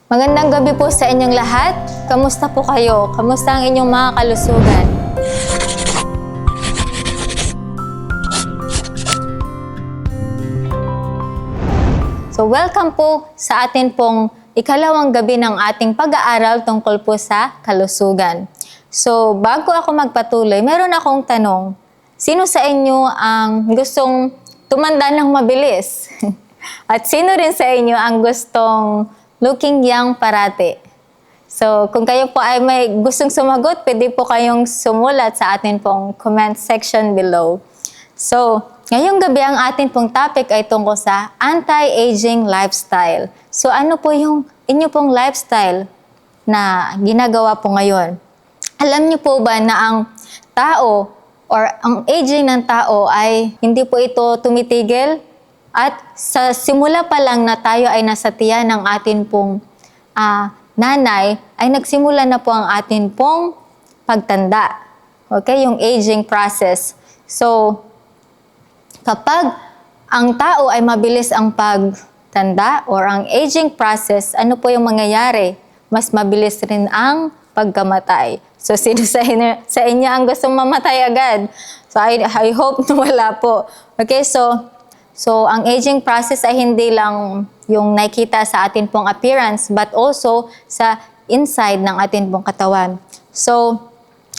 Magandang gabi po sa inyong lahat. Kamusta po kayo? Kamusta ang inyong mga kalusugan? So welcome po sa atin pong ikalawang gabi ng ating pag-aaral tungkol po sa kalusugan. So bago ako magpatuloy, meron akong tanong. Sino sa inyo ang gustong tumanda ng mabilis? At sino rin sa inyo ang gustong looking young parati? So, kung kayo po ay may gustong sumagot, pwede po kayong sumulat sa atin pong comment section below. So, ngayong gabi ang atin pong topic ay tungkol sa anti-aging lifestyle. So, ano po yung inyo pong lifestyle na ginagawa po ngayon? Alam niyo po ba na ang tao or ang aging ng tao ay hindi po ito tumitigil? At sa simula pa lang na tayo ay nasa tiyan ng atin pong nanay, ay nagsimula na po ang atin pong pagtanda. Okay? Yung aging process. So, kapag ang tao ay mabilis ang pagtanda or ang aging process, ano po yung mangyayari? Mas mabilis rin ang pagkamatay. So, sino sa inyo ang gustong mamatay agad? So, I hope na wala po. Okay? So, ang aging process ay hindi lang yung nakikita sa atin pong appearance, but also sa inside ng atin pong katawan. So,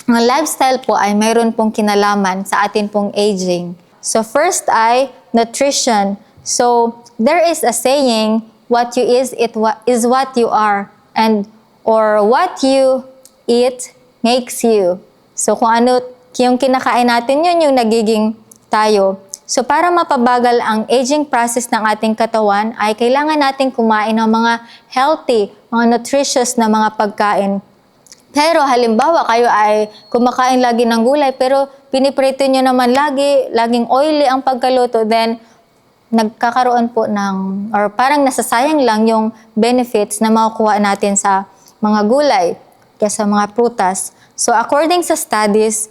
ang lifestyle po ay mayroon pong kinalaman sa atin pong aging. So, first ay nutrition. So, there is a saying, what you is what you are, and or what you eat makes you. So, kung ano yung kinakain natin, yun yung nagiging tayo. So, para mapabagal ang aging process ng ating katawan, ay kailangan natin kumain ng mga healthy, mga nutritious na mga pagkain. Pero halimbawa, kayo ay kumakain lagi ng gulay, pero piniprito nyo naman laging oily ang pagkaluto, then nagkakaroon po or parang nasasayang lang yung benefits na makukuha natin sa mga gulay, kaya sa mga prutas. So, according sa studies,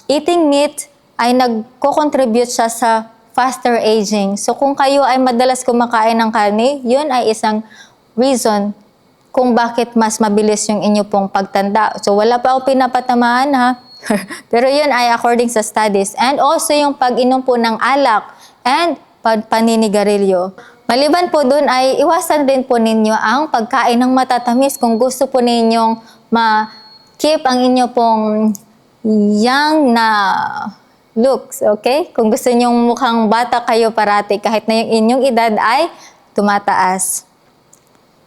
eating meat ay nagko-contribute siya sa faster aging. So, kung kayo ay madalas kumakain ng karne, yun ay isang reason kung bakit mas mabilis yung inyo pong pagtanda. So, wala pa ako pinapatamaan ha. Pero yun ay according sa studies. And also yung pag-inom po ng alak and paninigarilyo. Maliban po dun ay iwasan din po ninyo ang pagkain ng matatamis kung gusto po ninyong ma-keep ang inyo pong young na looks, okay? Kung gusto nyong mukhang bata kayo parati kahit na yung inyong edad ay tumataas.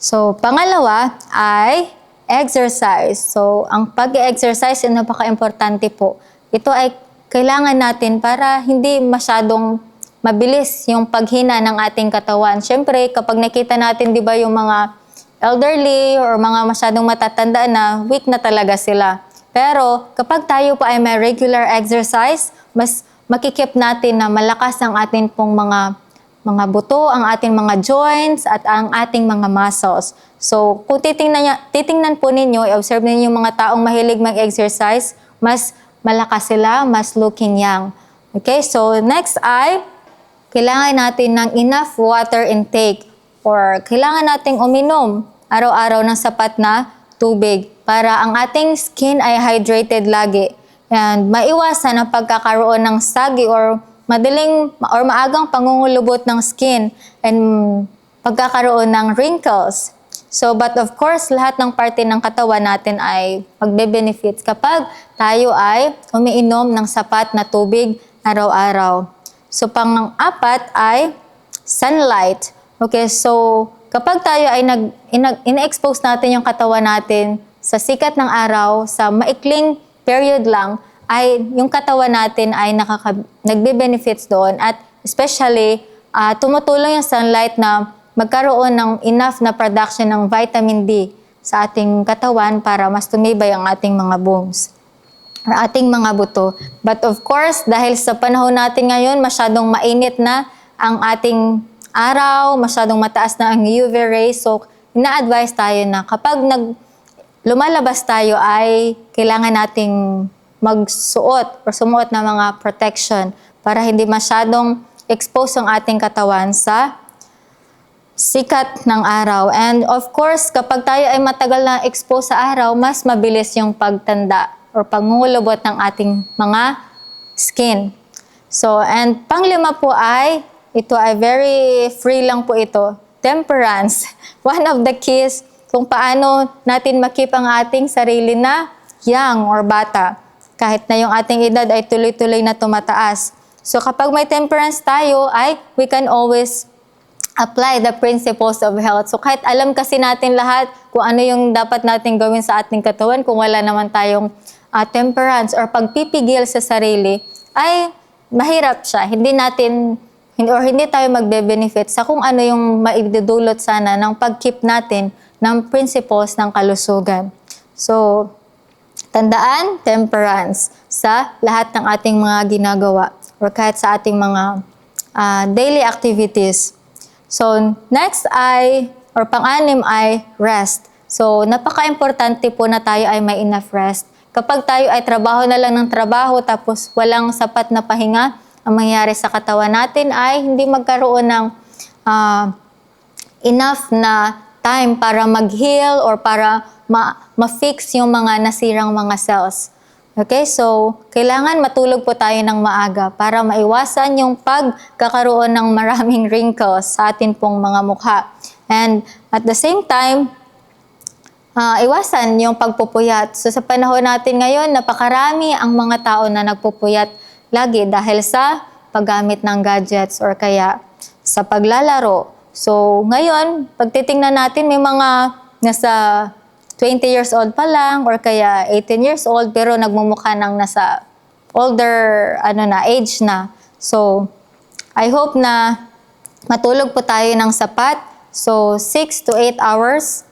So, pangalawa ay exercise. So, ang pag-exercise ay napaka-importante po. Ito ay kailangan natin para hindi masyadong mabilis yung paghina ng ating katawan. Siyempre, kapag nakita natin, di ba, yung mga elderly or mga masyadong matatanda na weak na talaga sila. Pero kapag tayo po ay may regular exercise, mas makikip natin na malakas ang ating pong mga buto, ang ating mga joints, at ang ating mga muscles. So, kung titingnan po ninyo, i-observe ninyo yung mga taong mahilig mag-exercise, mas malakas sila, mas looking young. Okay, so next ay, kailangan natin ng enough water intake or kailangan nating uminom araw-araw ng sapat na tubig para ang ating skin ay hydrated lagi and maiwasan ang pagkakaroon ng saggy or maagang pangungulubot ng skin and pagkakaroon ng wrinkles. So, but of course, lahat ng parte ng katawan natin ay magbe-benefits kapag tayo ay umiinom ng sapat na tubig araw-araw. So, pang-apat ay sunlight. Okay, so kapag tayo ay ina-expose natin yung katawan natin sa sikat ng araw, sa maikling period lang, ay yung katawan natin ay nagbe-benefits doon. At especially, tumutulong yung sunlight na magkaroon ng enough na production ng vitamin D sa ating katawan para mas tumibay ang ating mga bones or ating mga buto. But of course, dahil sa panahon natin ngayon, masyadong mainit na ang ating araw, masyadong mataas na ang UV rays. So, ina-advise tayo na kapag lumalabas tayo ay kailangan nating magsuot or sumuot ng mga protection para hindi masyadong expose ang ating katawan sa sikat ng araw. And of course, kapag tayo ay matagal na expose sa araw, mas mabilis yung pagtanda or pangungulubot ng ating mga skin. So, and panglima po ay, ito ay very free lang po ito, temperance. One of the keys kung paano natin makip ang ating sarili na young or bata. Kahit na yung ating edad ay tuloy-tuloy na tumataas. So kapag may temperance tayo, we can always apply the principles of health. So kahit alam kasi natin lahat kung ano yung dapat natin gawin sa ating katawan, kung wala naman tayong temperance or pagpipigil sa sarili, ay mahirap siya. Hindi tayo magbe-benefit sa kung ano yung maidudulot sana ng pag-keep natin ng principles ng kalusugan. So, tandaan, temperance sa lahat ng ating mga ginagawa or kahit sa ating mga daily activities. So, next pang-anim ay rest. So, napaka-importante po na tayo ay may enough rest. Kapag tayo ay trabaho na lang ng trabaho tapos walang sapat na pahinga, ang mangyayari sa katawan natin ay hindi magkaroon ng enough na time para mag-heal or para ma-fix yung mga nasirang mga cells. Okay, so kailangan matulog po tayo ng maaga para maiwasan yung pagkakaroon ng maraming wrinkles sa atin pong mga mukha. And at the same time, iwasan yung pagpupuyat. So sa panahon natin ngayon, napakarami ang mga tao na nagpupuyat lagi dahil sa paggamit ng gadgets or kaya sa paglalaro. So ngayon, pag titingnan natin, may mga nasa 20 years old pa lang or kaya 18 years old pero nagmumukha ng nasa older age na. So I hope na matulog po tayo ng sapat. So 6 to 8 hours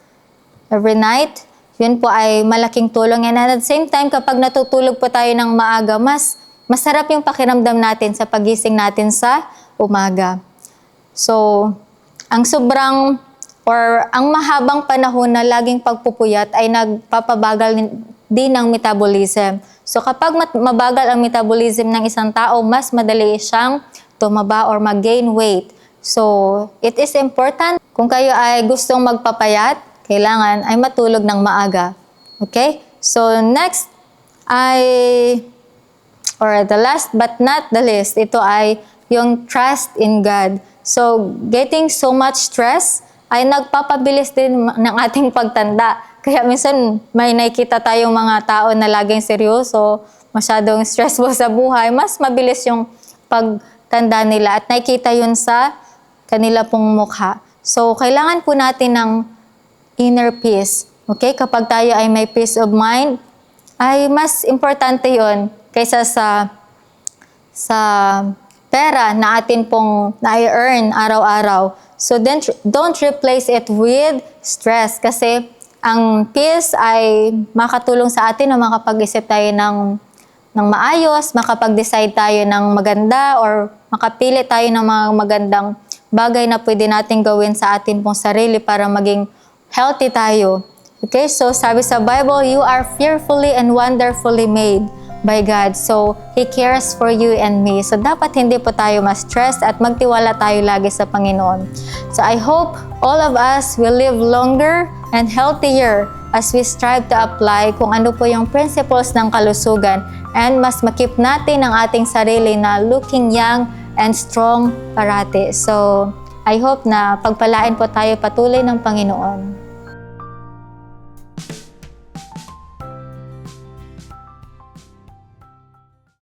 every night. Yun po ay malaking tulong. And at the same time, kapag natutulog po tayo ng maaga, masarap yung pakiramdam natin sa pagising natin sa umaga. So, ang mahabang panahon na laging pagpupuyat ay nagpapabagal din ng metabolism. So, kapag mabagal ang metabolism ng isang tao, mas madali siyang tumaba or mag-gain weight. So, it is important kung kayo ay gustong magpapayat, kailangan ay matulog ng maaga. Okay? So, next the last but not the least, ito ay yung trust in God. So, getting so much stress ay nagpapabilis din ng ating pagtanda. Kaya minsan may nakikita tayong mga tao na laging seryoso, masyadong stressful sa buhay, mas mabilis yung pagtanda nila at nakikita yun sa kanila pong mukha. So, kailangan po natin ng inner peace. Okay? Kapag tayo ay may peace of mind, ay mas importante yun kaysa sa pera na atin pong na-earn araw-araw. So then, don't replace it with stress kasi ang peace ay makatulong sa atin na makapag-isip tayo ng maayos, makapag-decide tayo ng maganda or makapili tayo ng mga magandang bagay na pwede natin gawin sa atin pong sarili para maging healthy tayo. Okay, so sabi sa Bible, you are fearfully and wonderfully made by God. So, He cares for you and me. So, dapat hindi po tayo ma-stress at magtiwala tayo lagi sa Panginoon. So, I hope all of us will live longer and healthier as we strive to apply kung ano po yung principles ng kalusugan and mas makip natin ang ating sarili na looking young and strong parati. So, I hope na pagpalain po tayo patuloy ng Panginoon.